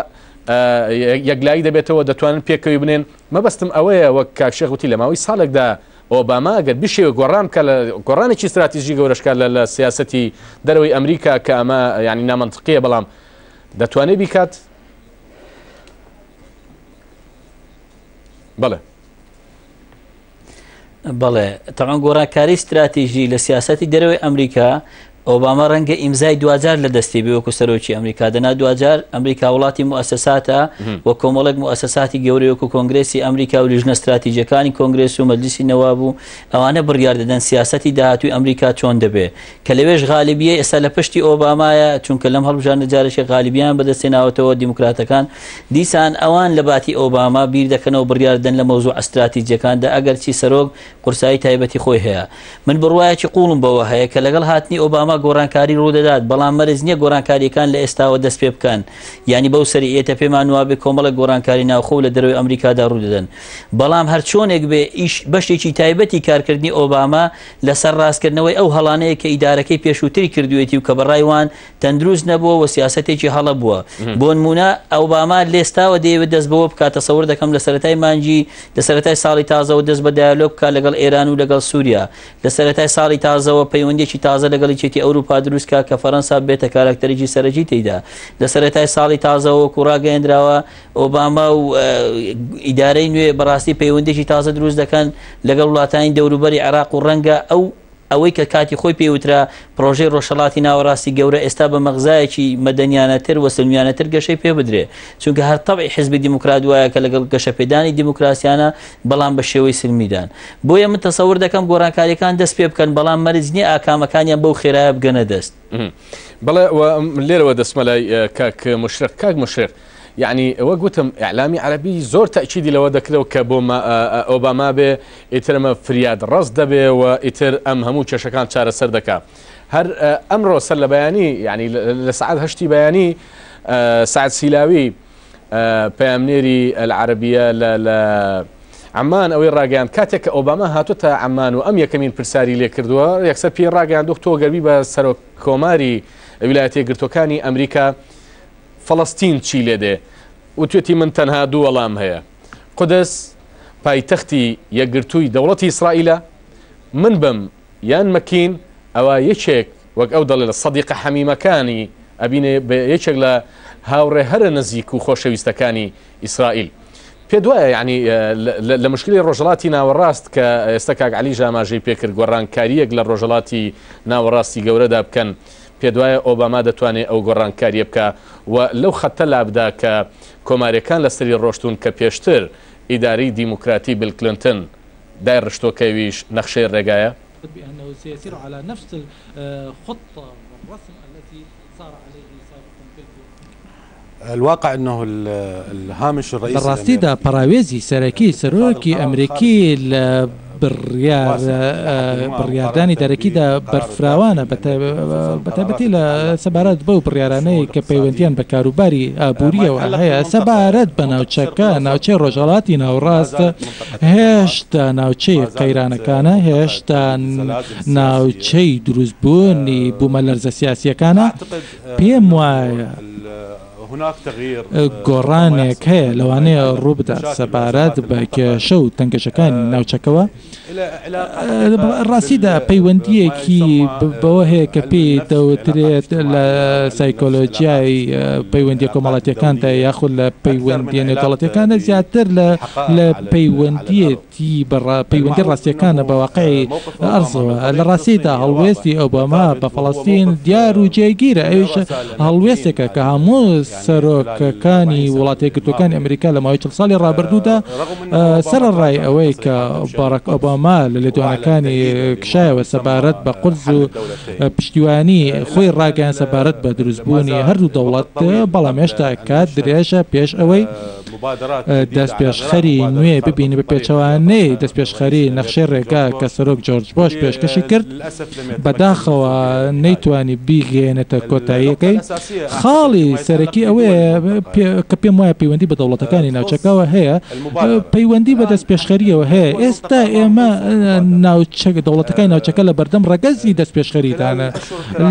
یەکلایی دەبێتەوە دەتوانن پێکەوی بنێن مەبەستم ئەوەیە وەک کاکشێخ وتی لە ماوەی ساڵێکدا ئۆباما ئەگەر بشێوە گۆڕان کە لە گۆڕانێکی استراتیژی گەورەشکە لە سیاسەتی دەرەوەی ئەمریکا کە ئەمە ینی نامەنطقیە بەڵام دەتوانێت بیکات بەڵێ تەمان گۆڕانکاری استراتیژی لە سیاسەتی دەرەوەی ئەمریکا ئۆباما ڕەنگە ئیمزای دوجار لە دەستی بێ وەکو سەرۆکی ئەمریکا دەنا دوجار ئەمریکا وڵاتی مؤسساتە وە کۆمەڵێک مؤسساتی گەورەی وەکو کۆنگرێسی ئەمریکا و لیژنە استراتیژیەکانی کۆنگرێس و مەجلیسی نەواب و ئەوانە بڕیار دەدەن سیاسەتی داهاتووی ئەمریکا چۆن دەبێ کە لەوێش غالیبیە ئێستا لە پشتی ئۆبامایە چونکە لەم هەڵبژاردنە جارێکی غالیبیان بەدەستێناوەتەوە دیموکراتەکان دیسان ئەوان لە باتی ئۆباما بیر دەکەنەوە بڕیار دەن لە مەوزوع استراتیژیەکاندا ئەگەر چی سەرۆک قورسایی تایبەتی خۆی هەیە من بڕوایەکی قوڵم بەوە هەیە کە لەگەڵ هاتنی ئۆباما گۆڕانکاری ڕوودەدات بەڵام مەرز نییە گۆڕانکاریەکان لە ئێستاوە دەست پێ بکەن ینی بەو سەریئێتە پێمان وابێ کۆمەڵە گۆڕانکاری ناوخۆ لە دەرەوەی ئەمریکادا ڕوودەدەن بەڵام هەر چۆنێک بێ ئیش بەشێکی تایبەتی کارکردنی ئۆباما لەسەر ڕاستکردنەوەی ئەو هەڵانەیە کە ئیدارەکەی پێشووتری کردوێتی و کە بەڕایوان تەندروست نەبووە و سیاسەتێکی هەڵە بووە بۆ نمونە ئۆباما لێستاوە دەیەوێت دەست بەوە بکاتە سەور دەکەم لە سەرەتای مانجی لە سەرەتای ساڵی تازەوە دەست بە دایالۆگ بکات لەگەڵ ئێران و لەگەڵ سووریا لە سەرەتای ساڵی تازەوە پەیوەندێکی تازە لەگەڵ یەکێتی ئەوروپا دروستکە کە فەرەنسا بێتە کارکتەرێکی سەرەکی تێیدا لە سەرەتای ساڵی تازەوە کوڕاگەیەندراوە ئۆباما و ئیدارەی نوێ بەڕاستی پەیوەندێکی تازە دروست دەکەن لەگەڵ وڵاتانی دەوروبەری عێراق و ڕەنگە ئەوەی کە کاتی خۆی پێوترا پرۆژەی ڕۆژهەڵاتی ناوەڕاستی گەورە ئێستا بە مەغزایەکی مەدەنیانەتر و سلمیانەتر گەشەی پێ بدرێ چونکە هەر تەبعی حیزبی دیموکرات وایە کە لەگەڵ گەشەپێدانی دیموکراسیانە بەڵام بە شێوەی سلمیدان بۆیە من تەسەور دەکەم گۆڕانکاریەکان دەست پێ بکەن بەڵام مەرج نییە ئاکامەکانیان بەو خێرایە بگەنە دەست بەڵێ لێرەوە دەسمەلای کاک مشرق يعني وقتهم إعلامي عربي زور تأكيدي لو ذكروا كبوما أوباما به إتر ما فرياد رصد به وإتر أم هموش شكان شار السردكا هر أمره سل بياني يعني لسعد هشتي بياني سعد سيلاوي بيامنيري العربية ل عمان أو الراجان كاتك أوباما هاتوتا عمان وأم يكمين برساري ليكردوا يكسر بين راجان دكتور قريبة سرو كوماري ولايتي قرتوكاني أمريكا فلسطین چی لێدێ وتوێتی من تەنها دوو وەڵام هەیە قودس پایتەختی یەکگرتووی دەوڵەتی ئیسرائیلە من بم یان مەکین ئەوە یەکێک وەک ئەو دەڵێ لە سەدیقە حەمیمەکانی ئەبینێ یەکێک لە هاوڕێ هەرە نزیک و خۆشەویستەکانی ئیسرائیل پێ دوایە یعنی لە مشکلی ڕۆژهەڵاتی ناوەڕاست کە ئێستا کاک عەلی ژاماژەی پێکرد گۆڕانکاریەک لە ڕۆژهەڵاتی ناوەڕاستی گەورەدا بکەن پێ دوایە ئۆباما دەتوانێت ئەو گۆڕانکاریە بکە و لەو خەتە لابدا کە کۆماریەکان لەسەری ڕۆشتون کە پێشتر ئیداری دیموکراتی بیل کلینتن دای ڕشتۆکەویش نەخشەی ڕێگایە بأنه سيسير على نفس الخطة والرسم التي صار عليه سابقا الواقع انه الهامش الرئيسي بالراستي دا براويزي سركي سروكي امريكي بڕیاردانی دەرەکیدا بەرفراوانە بەتابەتی لە سەبارەت بەو بڕیارانەی کە پەیوەندیان بە کاروباری ئابوووریەوە هەیە سەبارەت بە ناوچەکە ناوچەی ڕۆژهەڵاتی ناوڕاستە هێشتا ناوچەی قەیرانەکانە هێشتا ناوچەی دروستبوونی بوومە لەرزە سیاسیەکانە پێم وایە گۆڕانێک هەیە لەوانەیە ڕووبدات سەبارەت بە کێشە و تەنگەشەکانی ناوچەکەوە. ڕاستیدا پەیوەندیەکی بەوە هەیە کە پێی دەوترێت لە سایکۆلۆجیای پەیوەندی کۆمەڵاتیەکاندا یاخود لە پەیوەندی نێودەوڵەتیەکانە زیاتر لە پەیوەندی ڕاستیەکانە بە واقعی ئەرزەوە. لە ڕاستیدا هەڵوێستی ئۆباما بە فەڵەستین دیار و جێگیرە. ئەویش هەڵوێستێکە کە هەموو سەرۆکەکانی وڵاتە یەکگرتووەکانی ئەمریکا لە ماوەی 40 ساڵی ڕابردوودا سەرڕای ئەوەی کە باراک ئۆباما لە لێدوانەکانی کشایەوە سەبارەت بە قورس و پشتیوانی خۆی ڕاگەیان سەبارەت بە دروستبوونی هەردوو دەوڵەت، بەڵام هێشتا کات درێژە پێش ئەوەی دەست پێشخەری نوێ ببینی بە پێچەوانەی دەست پێشخەری نەخشەی ڕێگا کە سەرۆک جۆرج بۆش پێشکەشی کرد بەداخەوە نەیتوانی بیگەێنێتە کۆتاییەکەی. خاڵی سەرەکی ئەوەیە کە پێم وایە پەیوەندی بە دەوڵەتەکانی ناوچەکەەوە هەیە، پەیوەندی بە دەست پێشخەریەوە هەیە. ئێستا ئێمە دەوڵەتەکانی ناوچەکە لە بەردەم ڕەگەزی دەست پێشخەریدانە.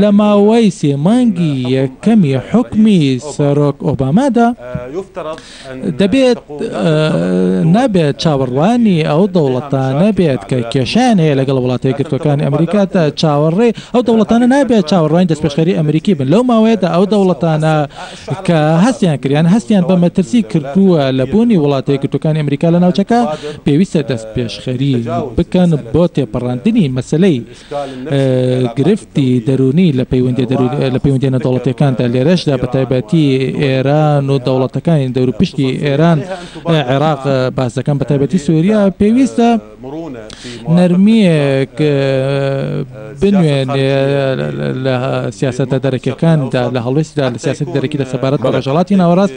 لە ماوەی 3 مانگی یەکەمی حکمی سەرۆک ئۆبامادا دەبێت نابێت چاوەڕوانی ئەو دەوڵەتانە بێت کە کێشیان هەیە لەگەڵ وڵاتە یەکگرتووەکانی ئەمریکادا چاوەڕێ ئەو دەوڵەتانە نابێت چاوەڕوانی دەستپێشخەری ئەمریکی بن. لەو ماوەیەدا ئەو دەوڵەتانە کە هەستیان کردیان هەستیان بە مەترسی کردووە لە بوونی وڵاتە یەکگرتووەکانی ئەمریکا لە ناوچەکە پێویستە دەستپێشخەری بکەن بۆ تێپەڕاندنی مەسلەی گرفتی دەرونی لە پەیوەندی نەدەوڵەتیەکاندا. لێرەشدا بە تایبەتی ئێران و دەوڵەتەکانی دەوروپشتی ئێران، عێراق باس دەکەم، بە تایبەتی سووریا پێویستە نەرمیەک بنوێنێ لە سیاسەتە دەرەکیەکاندا لە هەڵوێستیدا لە سیاست دەرەکی لە سەبارەت بە ڕۆژهەڵاتی ناوەڕاست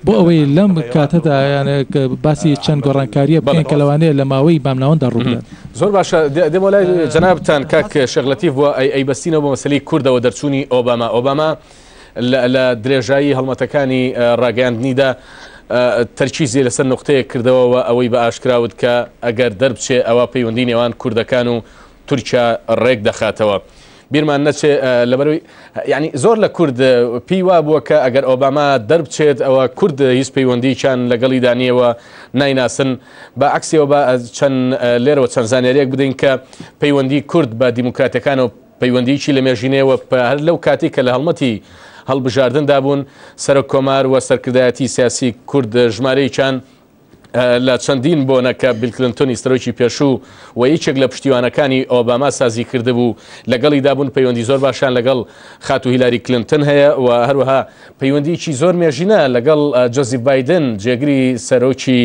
بۆ ئەوەی لەم کاتەدا یانە باسی چەند گۆڕانکاریە بکەین کە لەوانەیە لە ماوەی بامناوەندا ڕووبدات. زۆر باشە دەمەلای جەنابتان کاک شەغلەتیف بووە ئەیبەستینەوە بۆ مەسەلەی کوردەوە دەرچوونی ئۆباما لە درێژایی هەڵمەتەکانی ڕاگەاندنیدا تەرکیزی لەسەر نقطەیە کردەوەەوە ئەوەی بە ئاشکراوت کە ئەگەر دەربچێ ئەوە پەیوەندی نێوان کوردەکان و تورکیا ڕێک دەخاتەوە. بیرمان نەچێ لەبەرەوەی یعنی زۆر لە کورد پێی وا بووە کە ئەگەر ئۆباما دەربچێت ئەوە کورد هیچ پەیوەندییان لەگەڵی دانیەوە نایناسن. بە عکسیەوە بە چەند لێرەوە چەند زانیاریەک بدەین کە پەیوەندی کورد بە دیموکراتەکان و پەیوەندیکی لە مێژینەوە هەر لەو کاتی کە لە هەڵمەتی هەڵبژاردندا بوون سەرۆک کۆمار و سەرکردایەتی سیاسی کورد ژمارەیەکیان لە چەندین بۆنەکە بیل کلنتۆنی سەرۆکی پێشوو و یەکێک لە پشتیوانەکانی ئۆباما سازی کرده بوو لەگەڵی دابوون پەیوەندی زۆر باشان لەگەڵ خاتو هیلاری کلنتن هەیە و هەروەها پەیوەندیکی زۆر مێژینە لەگەڵ جۆزیف بایدن جێگری سەرۆکی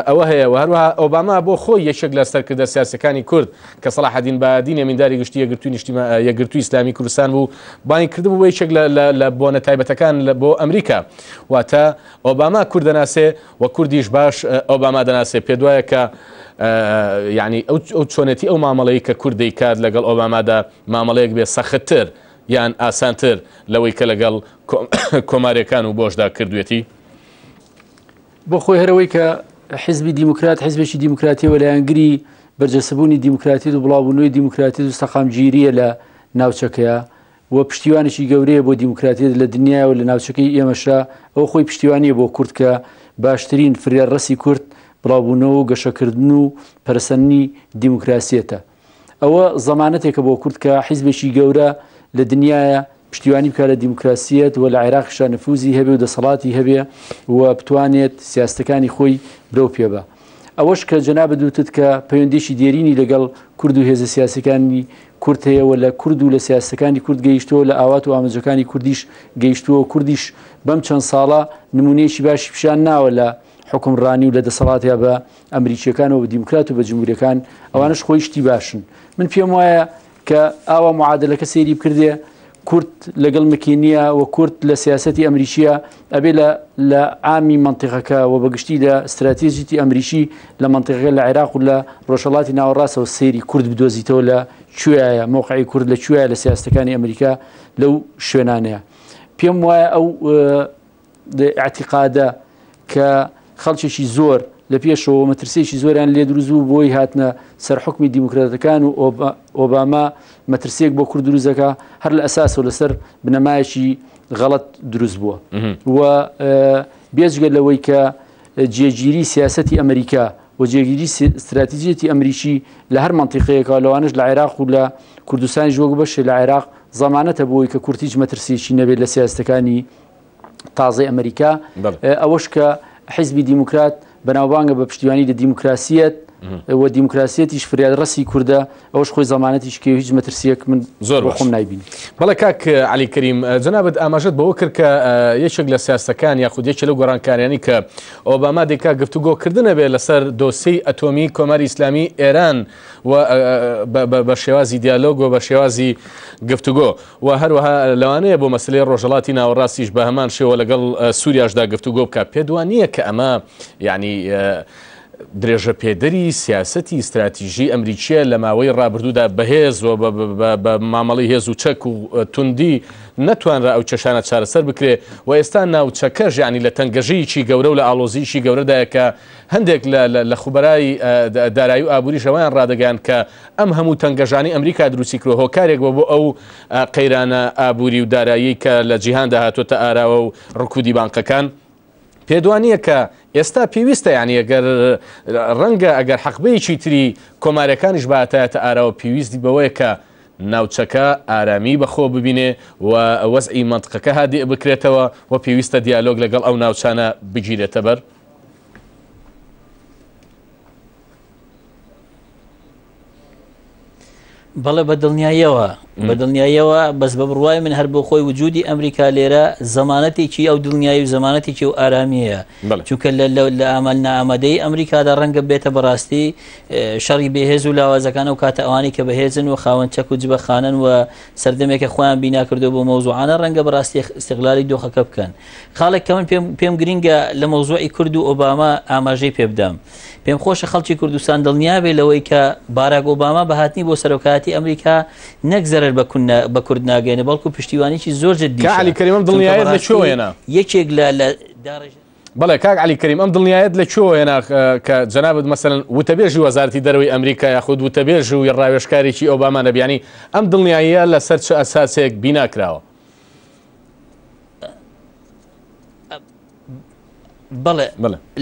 ئەوە هەیە و هەروەها ئۆباما بۆ خۆی یەکێک لە سەرکردە سیاسەکانی کورد کە سەلاحەدین بایدین یەمینداری گشتی یەکگرتووی ئیسلامی کوردستان بوو بانی کردبوو یەکێک لە بۆنە تایبەتەکان بۆ ئەمریکا. واتە ئۆباما کورد دەناسێ و کوردیش باش ئۆباما دەناسێ. پێ دوایە کە یعنی ئەو چۆنێتی ئەو مامەڵەی کە کوردی کات لەگەڵ ئۆبامادا مامەڵەیەک بێ سەختتر یان ئاسانتر لەوەی کە لەگەڵ کۆماریەکان و بۆشدا کردوێتی. بۆ خۆی هەرەوەی کە حیزبی دیموکرات حیزبێکی دیموکراتیەوە لایەنگری بەرجەسەبوونی دیموکراتی و بڵاوبوونەوەی دیموکراتی و سەقامگیریە لە ناوچەکەیە و پشتیوانێکی گەورەیە بۆ دیموکراتیت لە دنیا و لە ناوچەکەی ئێمەشا ئەو خۆی پشتیوانیە بۆ کورد کە باشترین فریێڕەسی کورد بڵاوبوونەوە و گەشەکردن و پەرسەنی دیموکراسیەتە. ئەوە زەمانەتێکە بۆ کورد کە حیزبێکی گەورە لە دنیاە پشتیوانی بکە لە دیموکراسیەت و لە عێراقیشا نفوزی هەبێ و دەسەڵاتی هەبێ و بتوانێت سیاستەکانی خۆی برەو پێبە. ئەوەش کە جەنابە دووتت کە پەیوەندیشی دێرینی لەگەڵ کورد و هێزە سیاسەکانی کورد هەیەوە لە کورد و لە سیاسەکانی کورد گەیشتەوە لە ئاوات و ئاماجەکانی کوردیش گەیشتووە و کوردیش بەم چەند ساڵە نمونەیەکی باشی پیشان ناوە لە حکومڕانی و لە دەسەڵاتیا بە ئەمریکیەکان و بە دیموکرات و بە جمهوریەکان ئەوانش خۆی شتی باشن. من پێم وایە کە ئاوا معادلەکە سەیری بکردێ کورد لەگەڵ مکینیە و کورد لە سیاسەتی ئەمریکیە ئەبێ لە عامی منتیقەکە و بەگشتی لە استراتیژیتی ئەمریکی لە منتیقەکە لە عێراق و لە ڕۆژهەڵاتی ناوەڕاستەوە سەیری کورد بدۆزیتەوە لە کوێیە مۆقعی کورد لە کوێیە لە سیاستەکانی ئەمریکا لەو شوێنانەیە. پێم وایە ئەو اعتیقادە کە خەڵکێکی زۆر لە پێشەوە مەترسێکی زۆریان لێ دروست بوو بۆی هاتنە سەرحکمی دیموکراتەکان و ئۆباما مەترسێک بۆ کورد دروستەکە هەر لە ئەساس و لەسەر بنەمایەکی غەڵەت دروست بووە و بێجگە لەوەی کە جێگیری سیاسەتی ئەمریکا و جێگیری استراتیژیەتی ئەمریکی لە هەر منتیقەیەکە لەوانش لە عێراق و لە کوردستانی ژۆک بەشێ لە عێراق زەمانەتە بۆی کە کورد هیچ مەترسێکی نەبێت لە سیاستەکانی تازای ئەمریکا ئەوەش کە حیزبی دیموکرات بەناوبانگە بە پشتیوانی لە دیموکراسیەت و دیموکراسیەتیش فریادڕەسی کووردە ئەوەش خۆی زەمانەتیش کە هیچ مەترسیەک من زۆر خۆم نایبین. بەڵێ کاک علی کەریم جەنابەت ئاماژەت بەوە کرد کە یەکێک لە سیاسەکان یاخود یەکێک لە گۆڕانکاریانی کە ئۆباما دێکا گفتوگۆکردنە بێت لەسەر دۆسەی ئەتۆمی کۆماری ئیسلامی ئێران و بە شێوازی دیالۆگ و بە شێوازی گفتوگۆ و هەروەها لەوانەیە بۆ مەسلەی ڕۆژهەڵاتی ناوەڕاستیش بە هەمان شێوە لەگەڵ سووریاشدا گفتوگۆ بکە پێ دوانییە کە ئەمە یعنی درێژە پێدەری سیاسەتی استراتیژی ئەمریکیە لە ماوەی ڕابردوودا بەهێز و بە مامەڵی هێز و چەک و توندی نەتوانرا ئەو چەشانە چارەسەر بکرێ و ئێستا ناوچەکەش ینی لە تەنگەژەیەکی گەورە و لە ئاڵۆزیشی گەورەدایە کە هەندێک لە خوبەرای دارایی و ئابووری شەوەیان ڕدەگەیان کە ئەم هەموو تەنگەژانی ئەمریکا دروستی کرۆ هۆکارێک بۆ ئەو قەیرانە ئابووری و دارایی کە لە جیهاندا هاتوۆتە ئاراوە و ڕکودی بانکەکان پێدوانیە کە ئێستا پێویستە ینی ئەگەر ڕەنگە ئەگەر حەقبەیەکی تری کۆمارەکانیش باتایەتە ئاراوە پێویستی بەوەیە کە ناوچەکە ئارامی بەخۆ ببینێ و وەزعی منطقەکە هادی بکرێتەوە و پێویستە دیالۆگ لەگەڵ ئەو ناوچانە بگیرێتە بەر. بەڵێ بە دڵنیاییەوە بەس بە بڕوای من هەر بۆ خۆی وجودی ئەمریکا لێرە زەمانەتێکی ئەو دڵنیایی و زەمانەتێکی و ئارامیەیە چونکە لە ئامال نائامەدەی ئەمریکادا ڕەنگە بێتە بەڕاستی شەڕی بێهێز و لاوازەکان و کاتە ئەوانی کە بەهێزن و خاوەن چەک و جبەخانن و سەردەمێکە خۆیان بیناکردو بۆ مەوزوعانە ڕەنگە بەڕاستی استقلالی دۆخەکە بکەن. خاڵێک کە من پێم گرینگە لە مەوزوعی کورد و ئۆباما ئاماژەی پێ بدەم. پێم خۆشە خەڵکی کوردستان دڵنیا بێ لەوەی کە باراک ئۆباما بەهاتنی بۆ سەرۆکایەتی ئەمریکا نەک زەرەر بە کورد ناگەێنێ بەڵکو پشتیوانیی زۆر جددی. علی کەریم دڵنیایت لەکوێوەیە یەکێک لە بەڵێ کاک علی کەریم ئەم دڵنیایت لەکوێوەیە کە جەنابەت مەسەلەن وتەبێژی وەزارەتی دەرەوەی ئەمریکا یاخود وتەبێژ و ڕاوێژکارێکی ئۆباما نەبیانی ئەم دڵنیاییە لەسەر چه ئەساسێک بیناکراوە؟ بەڵێ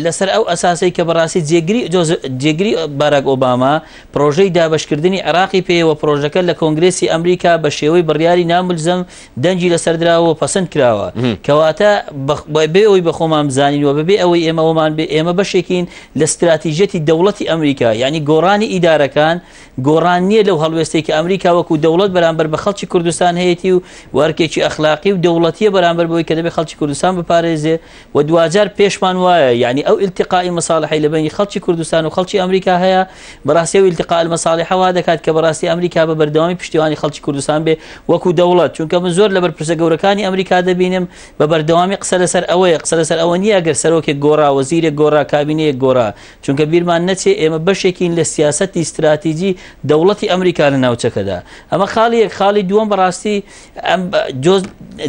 لەسەر ئەو ئەساسی کە بەڕاستی جێگری باراک ئۆباما پرۆژەی دابشکردنی عراقی پێوە پرۆژەکە لە کۆنگرێسی ئەمریکا بە شێوەی بڕیاری ناملزەم دەنجی لەسەردراوە پەسەند کراوە کەواتە بێ ئەوی بە خۆمان بزانینەوە بەبێ ئەوەی ئێمەوەمان بێ ئێمە بەشێکین لە استراتیژەتی دەوڵەتی ئەمریکا یعنی گۆڕانی ئیدارەکان گۆڕان نییە لەو هەڵوێستەی کە ئەمریکا وەکو دەوڵەت بەرامبەر بە خەڵکی کوردستان هەیەی و وەرکێکی ئەخلاقی و دەوڵەتیە بەرامبەر بۆی کە دەبێت خەڵکی کوردستان بپارێزێ و دوجار پێشمان وایە یعنی ئەو التقائی مەساڵحی لە بینی خەڵکی کوردستان و خەڵکی ئەمریکا هەیە بەڕاستی و التقاء المەساڵح وا دەکات کە بەڕاستی ئەمریکا بە بەردەوامی پشتیوانی خەڵکی کوردستان بێ وەکو دەوڵەت چونکە من زۆر لە بەرپرسە گەورەکانی ئەمریکا دەبینم بە بەردەوامی قسە لەسەر ئەوەیە قسە لەسەر ئەوە نییە ئەگەر سەرۆکێک گۆڕا وەزیرێک گۆڕا کابینەیەک گۆڕا چونکە بیرمان نەچێ ئێمە بەشێکین لە سیاسەتی استراتیژی دەوڵەتی ئەمریکا لە ناوچەکەدا ئەمە خاڵی دووەم بەڕاستی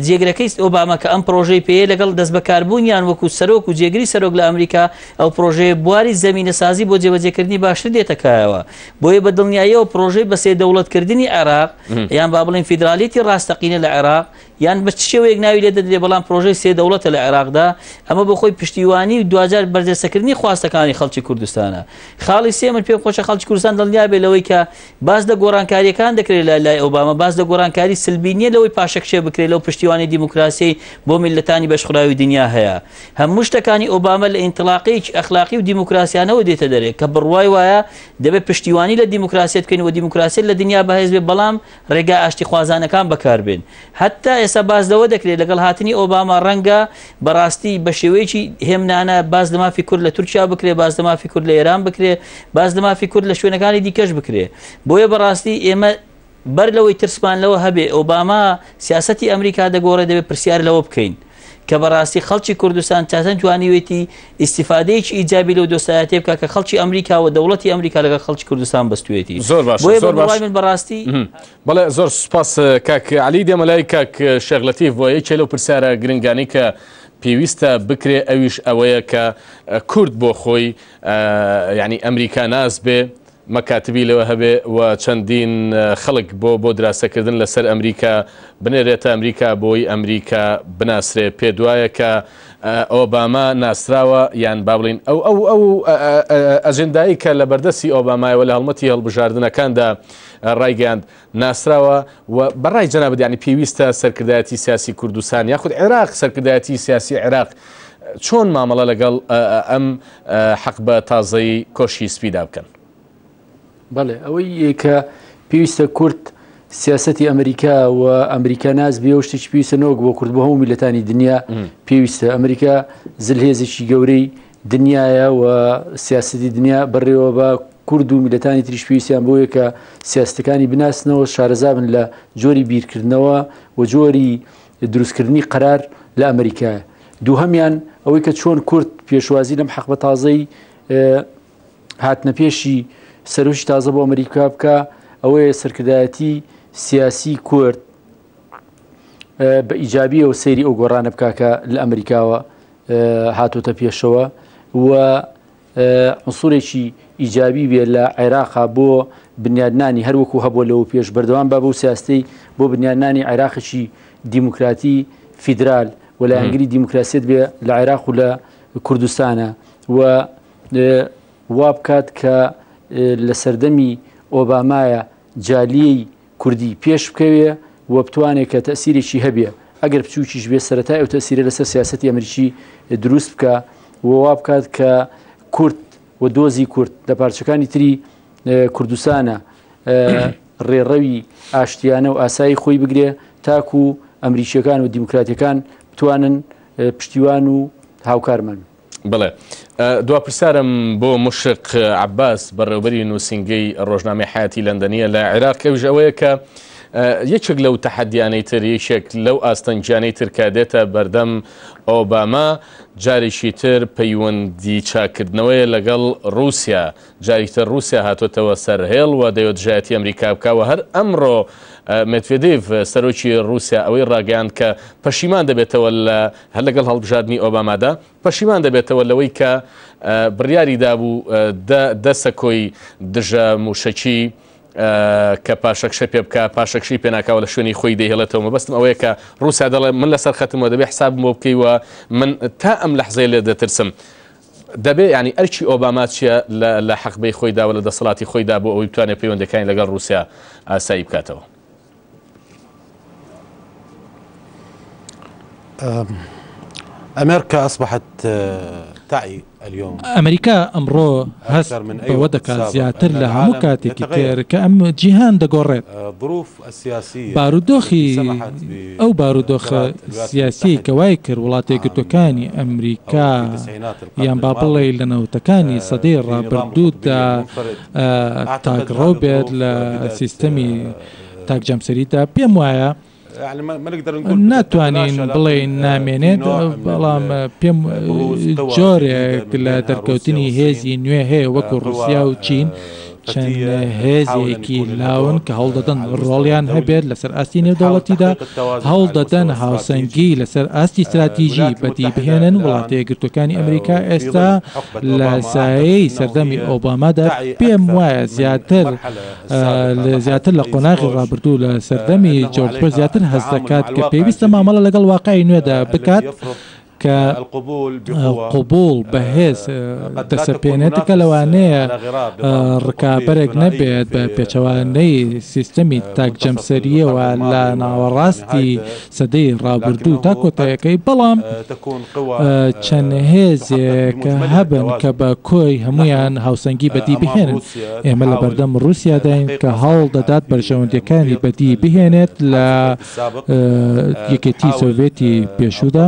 جێگرەکەی ئۆباما کە ئەم پرۆژەی پێ لەگەڵ دەست بەکاربوونیان وەکو سەرۆک و جێگری سەرۆک لە ئەمریکا ئەو پرۆژەیە بواری زمینە سازی بۆ جێبەجێکردنی باشتر دێتەکایەوە بۆیە بە دڵنیاییەوە پرۆژەی بەسێ دەوڵەتکردنی عێراق یان با بڵێن فیدرالیەتی ڕاستەقینە لە عێراق یان بە شێوەیەک ناوی لێ دەدرێ بەڵام پرۆژەی سێ دەوڵەتە لە عێراقدا ئەمە بە خۆی پشتیوانی و دوجار بەرزەسەکردنی خواستەکانی خەڵکی کوردستانە. خاڵی سێ من پێم خۆشە خەڵکی کوردستان دڵنیا بێ لەوەی کە باز لە گۆڕانکاریەکان دەکرێت لە لای ئۆباما باز لە گۆڕانکاری سلبی نیە لەوەی پاشەکشێ بکرێت لەو پشتیوانی دیموکراسی بۆ میلەتانی بەشخراوی دنیا هەیە. هەموو شتەکانی ئۆباما لە ئینتلاقی ئەخلاقی و دیموکراسیانەوە دێتە دەرێ کە بڕوای وایە دەبێت پشتیوانی لە دیموکراسیت بکەین و دیموکراسی لە دنیا بەهێز بێ بەڵام ڕێگا ئاشتی خوازانەکان بەکاربێن. هەتا ئێستا باز لەوە دەکرێت لەگەڵ هاتنی ئۆباما ڕەنگە بەڕاستی بە شێوەیەکی هێمنانە باز لە مافی کورد لە تورکیا بکرێ باز لە مافی کورد لە ئێران بکرێ باز لە مافی کورد لە شوێنەکانی دیکەش بکرێ. بۆیە بەڕاستی ئێمە بەر لەوەی ترسمان لەوە هەبێ ئۆباما سیاسەتی ئەمریکا دەگۆڕێ دەبێت پرسیار لەوە بکەین کە بەڕاستی خەڵکی کوردستان چاتەن توانیوێتی ئیسیفادەیەکی ئیجابی لەو دۆستایەتێ بکە کە خەڵکی ئەمریکا و دەوڵەتی ئەمریکا لەگەڵ خەڵکی کوردستان بەستوێتی. زۆر باش زۆر باش من بەڕاستی بەڵێ زۆر سوپاس کاک علی دێمە لای کاک شێخ لەتیف بۆ یەکێ لەو پرسیارە گرنگانی کە پێویستە بکرێ ئەویش ئەوەیە کە کورد بۆ خۆی ینی ئەمریکا ناز بێ مەکاتبی لەوە هەبێ و چەندین خەڵک بۆ دراسەکردن لەسەر ئەمریکا بنێرێتە ئەمریکا بۆی ئەمریکا بناسرێ پێ دوایە کە ئۆباما ناسراوە یان با بڵین ئەو ئەجندایی کە لە بەردەستی ئۆبامایەوە لە هەڵمەتی هەڵبژاردنەکاندا ڕایگەاند ناسراوە و بەڕای جەنابەت ینی پێویستە سەرکردایەتی سیاسی کوردستان یاخود عێراق سەرکردایەتی سیاسی عێراق چۆن مامەڵە لەگەڵ ئەم حەق بە تازەی کۆشی سپیدا بکەن. بەڵێ ئەوەی کە پێویستە کورد سیاسەتی ئەمریکا و ئەمریکا ناز بێ و شتێکی پێویستە نەوەک بۆ کورد بۆ هەموو میلەتانی دنیا پێویستە. ئەمریکا زلهێزێکی گەورەی دنیاە و سیاسەتی دنیا بەڕێوە بە کورد و میلەتانی تریش پێویستیان بۆیە کە سیاستەکانی بناسنەوە شارەزا بن لە جۆری بیرکردنەوە و جۆری دروستکردنی قەرار لە ئەمریکایە. دووهەمیان ئەوەی کە چۆن کورد پێشوازی لەم حەق بە تازەی هاتنە پێشی سەرۆشی تازە بۆ ئەمریکا بکە ئەوەیە سەرکردایەتی سیاسی کورد بە ئیجابی و سەیری ئەو گۆڕانە بکاکە لە ئەمریکاوە هاتۆتە پێشەوە و عنسوورێکی ئیجابی بێت لە عێراقا بۆ بنیادنانی هەروەکو هەبوو لەوە پێش بەردەوام بە بەو سیاستەی بۆ بنیادنانی عێراقی دیموکراتی فیدرال و لە ئەنگری دیموکراسیت بێ لە عێراق و لە کوردستانە و وا بکات کە لە سەردەمی ئۆبامایە جالیەی کوردی پێش بکەوێ و بتوانێت کە تەسیرێکی هەبێ ئەگەر بچووکیش بێ سەرەتای ئەو تەسیرە لەسەر سیاسەتی ئەمریکی دروست بکە و وا بکات کە کورد و دۆزی کورد لە پارچەکانی تری کوردستانە ڕێڕەوی ئاشتیانە و ئاسایی خۆی بگرێ تاکو ئەمریکیەکان و دیموکراتیەکان بتوانن پشتیوان و هاوکارمان. بڵێ دوا پرسیارم بۆ مشق عباس بەڕێوەبەری نووسینگەی ڕۆژنامەی حیاتی لەندەنیە لە عێراق ئەوژ ئەوەیە کە یەکێک لەو تەحەدیانەی تر یەکێک لەو ئاستەنگیانەی تر کە دێتە بەردەم ئۆباما جارێکی تر پەیوەندی چاکردنەوەی لەگەڵ رووسیا جاریتر رووسیا هاتوۆتەوە سەرهێڵ و دەیۆدژایەتی ئەمریکا بکەوە هەر ئەمڕۆ مێدڤێدێڤ سەرۆکی رووسیا ئەوەی ڕاگەیاند کە پەشیمان دەبێتەوە هەر لەگەڵ هەڵبژاردننی ئۆبامادا پەشیمان دەبێتەوە لەوەی کە بڕیاری دابوو دەسەکۆی دژە موشەکی کە پاشەکشە پێ بکە پاشەکشی پێناکاوە لە شوێنی خۆی دەهێڵێتەوە مەبەستم ئەوەیە کە رووسیا دەڵێ من لەسەر خەتمەوە دەبێ حسابمەوە بکەیوە من تا ئەم لەحزەی لێ دەترسم دەبێ ینی ئەرچی ئۆباما چیە لە حەقبەی خۆیداوە لە دەسەڵاتی خۆیدا بۆ ئەوی بتوانێت پەیوەندەکانی لەگەڵ رووسیا ئاسایی بکاتەوە. أمريكا أصبحت تعي اليوم أمريكا أمرو هست بودك زياتر لها مكاتك تر كأم جيهان دقورت ظروف السياسية بارودوخي أو بارودوخ سياسي كوايكر ولاتي قدوكاني أمريكا يان بابلي لنو تكاني صدير بردود تاك روبيت لسيستمي تاك جامسريتا بيموايا يعني ما نقدر نقول ناتوانين بڵێن نامێنێت بەڵام پێم جۆرێک لە دەرکەوتنی هێزی نوێ هەیە وەکو رووسیا و چین چەند هێزێکی لاون کە هەوڵ دەدەن ڕۆڵیان هەبێت لەسەر ئاستی نێودەوڵەتیدا هەوڵ دەدەن هاوسەنگی لەسەر ئاستی استراتیژی بەدی بهێنن وڵاتە یەکگرتوەکانی ئەمریکا ئێستا لە سایەی سەردەمی ئۆبامادا پێم وایە زیاتر لە قۆناغی ڕابردوو لە سەردەمی جۆرج بوش زیاتر هەست دەکات کە پێویستە مامەڵە لەگەڵ واقعی نوێدا بکات کە قبول بەهێز دەسەپێنێتەکە لەوانەیە ڕکابەرێک نەبێت بە پێچەوانەی سیستەمی تاک جەمسەریەوە لە ناوەڕاستی سەدەی ڕابردوو تا کۆتایەکەی بەڵام چەند هێزێک هەبن کە بە کۆی هەمویان هاوسەنگی بەدی بهێنن. ئێمە لە بەردەم رووسیاداین کە هەوڵ دەدات بەرژەوەندەکانی بەدی بهێنێت لە یەکێتی سۆڤێتی پێشوودا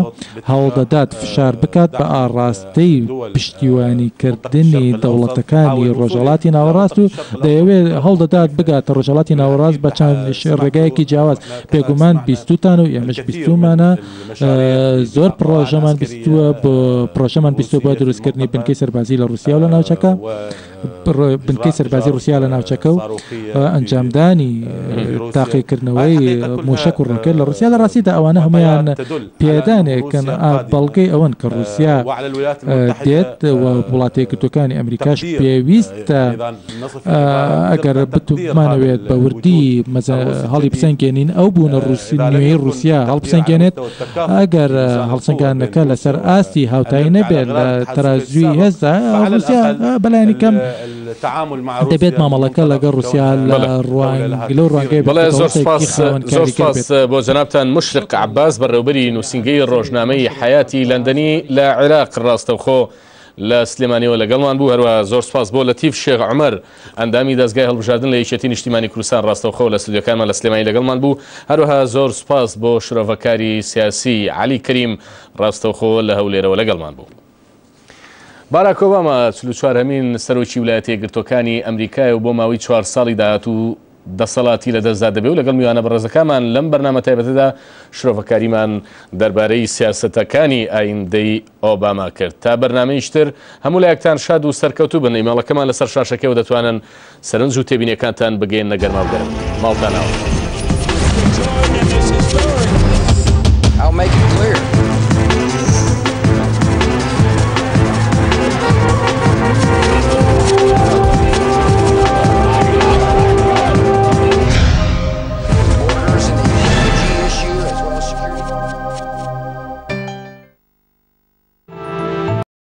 هەوڵ دەدات فشار بکات بە ئاڕاستەی پشتیوانیکردنی دەوڵەتەکانی ڕۆژهەڵاتی ناوەڕاست و دەیەوێت هەوڵ دەدات بگاتە ڕۆژهەڵاتی ناوەڕاست بە چەند ڕێگایەکی جیاواز پێگومان 20تان و ئێمەش 20مانە زۆر پرۆژەمان 20 بۆ پرۆژەمان 20 بۆ دروستکردنی بنکەی سەربازی لە رووسیا و لە ناوچەکە بنکەی سەربازی رووسیا لە ناوچەکە و ئەنجامدانی تاقیکردنەوەی موشک و ڕێکرد لە رووسیا لە ڕاستیدا ئەوانە هەمویان پێدانێکن بەڵگەی ئەوەن کە رووسیا دێت و وڵاتی یەکگرتوەکانی ئەمریکاش پێویستە ئەگەر بتوانەوێت بە وردی هەڵی بسەنگێنین ئەو بوونە نوێی رووسیا هەڵبسەنگێنێت ئەگەر هەڵسەنگانەکە لەسەر ئاستی هاوتایی نەبێت لە تەرازوی هێزدا رووسیا بەلایانی کەم دەبێت مامەڵەکە لەگەڵ رووسیا لە ڕوانگەی بەڵێ زۆر سپاس بۆ جەنابتان مشرق عباس بەڕێوەبەری نووسینگەی ڕۆژنامەی حیاتی لەندەنی لە عێراق ڕاستەوخۆ لە سلێمانیەوە لەگەڵمان بوو. هەروە زۆر سپاس بۆ لەتیف شێخ عومەر ئەندامی دەستگای هەڵبژاردن لە یەکێتی نیشتیمانی کوردستان ڕاستەوخۆ لە ستودیۆکانمان لە سلێمانی لەگەڵمان بوو. هەروەها زۆر سپاس بۆ شرۆڤەکاری سیاسی عەلی کەریم ڕاستەوخۆ لە هەولێرەوە لەگەڵمان بوو. باراک ئۆباما 44هەمین سەرۆکی ویلایەتە یەکگرتوەکانی ئەمریکایە و بۆ ماوەی 4 ساڵی داهاتوو دەسەڵاتی لە دەستدا دەبێت و لەگەڵ میوانە بەڕێزەکانمان لەم بەرنامە تایبەتەدا شرۆڤەکاریمان دەربارەی سیاسەتەکانی ئایندەی ئۆباما کرد. تا بەرنامەیشتر هەموو لایەکتان شاد و سەرکەوتوو بن. ئیمێڵەکەمان لەسەر شاشەکەەوە دەتوانن سەرنج و تێبینیەکانتان بگەین نەگەرما بگەرن. ماڵتانەوە. I'll make it clear.